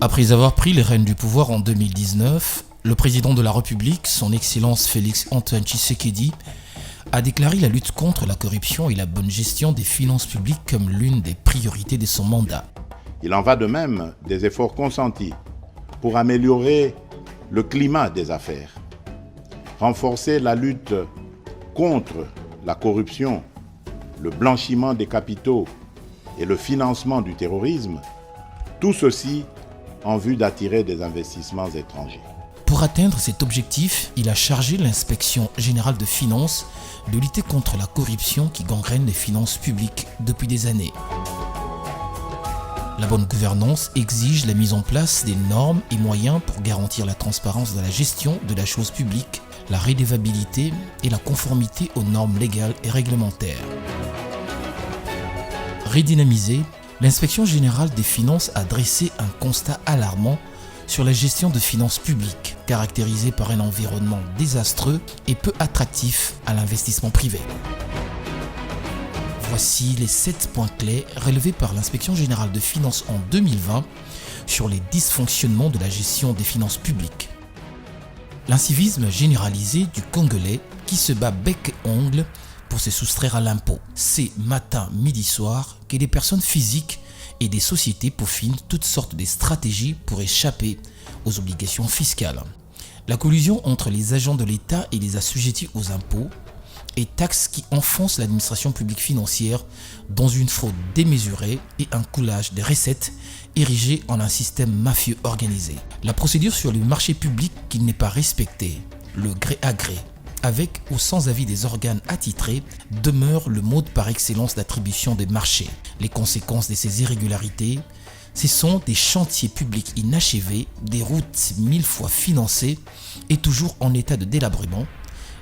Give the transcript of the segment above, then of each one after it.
Après avoir pris les rênes du pouvoir en 2019, le président de la République, son Excellence Félix-Antoine Tshisekedi, a déclaré la lutte contre la corruption et la bonne gestion des finances publiques comme l'une des priorités de son mandat. Il en va de même des efforts consentis pour améliorer le climat des affaires, renforcer la lutte contre la corruption, le blanchiment des capitaux et le financement du terrorisme, tout ceci en vue d'attirer des investissements étrangers. Pour atteindre cet objectif, il a chargé l'Inspection générale de finances de lutter contre la corruption qui gangrène les finances publiques depuis des années. La bonne gouvernance exige la mise en place des normes et moyens pour garantir la transparence de la gestion de la chose publique, la redevabilité et la conformité aux normes légales et réglementaires. Redynamisée, l'Inspection générale des finances a dressé un constat alarmant sur la gestion de finances publiques, caractérisée par un environnement désastreux et peu attractif à l'investissement privé. Voici les 7 points clés relevés par l'Inspection générale de finances en 2020 sur les dysfonctionnements de la gestion des finances publiques. L'incivisme généralisé du Congolais qui se bat bec et ongle pour se soustraire à l'impôt. C'est matin, midi, soir que des personnes physiques et des sociétés peaufinent toutes sortes de stratégies pour échapper aux obligations fiscales. La collusion entre les agents de l'État et les assujettis aux impôts et taxes qui enfoncent l'administration publique financière dans une fraude démesurée et un coulage des recettes érigé en un système mafieux organisé. La procédure sur les marchés publics qui n'est pas respectée, le gré à gré, avec ou sans avis des organes attitrés, demeure le mode par excellence d'attribution des marchés. Les conséquences de ces irrégularités, ce sont des chantiers publics inachevés, des routes 1000 fois financées et toujours en état de délabrement,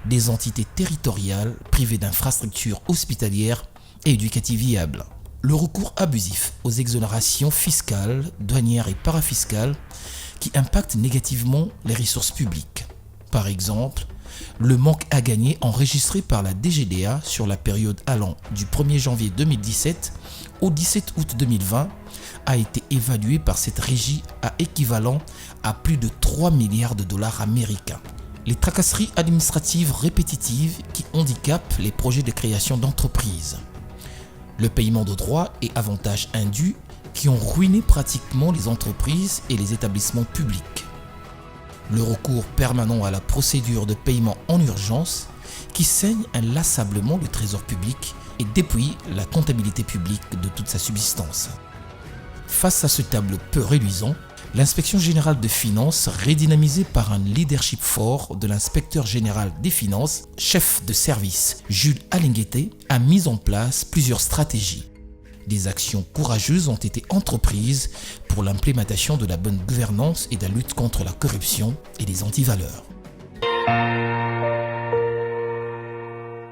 des entités territoriales privées d'infrastructures hospitalières et éducatives viables. Le recours abusif aux exonérations fiscales, douanières et parafiscales qui impactent négativement les ressources publiques. Par exemple, le manque à gagner enregistré par la DGDA sur la période allant du 1er janvier 2017 au 17 août 2020 a été évalué par cette régie à équivalent à plus de 3 milliards de dollars américains. Les tracasseries administratives répétitives qui handicapent les projets de création d'entreprises. Le paiement de droits et avantages indus qui ont ruiné pratiquement les entreprises et les établissements publics. Le recours permanent à la procédure de paiement en urgence qui saigne inlassablement le trésor public et dépouille la comptabilité publique de toute sa subsistance. Face à ce tableau peu reluisant, l'Inspection générale de finances, redynamisée par un leadership fort de l'inspecteur général des finances, chef de service Jules Alingueté, a mis en place plusieurs stratégies. Des actions courageuses ont été entreprises pour l'implémentation de la bonne gouvernance et de la lutte contre la corruption et les antivaleurs.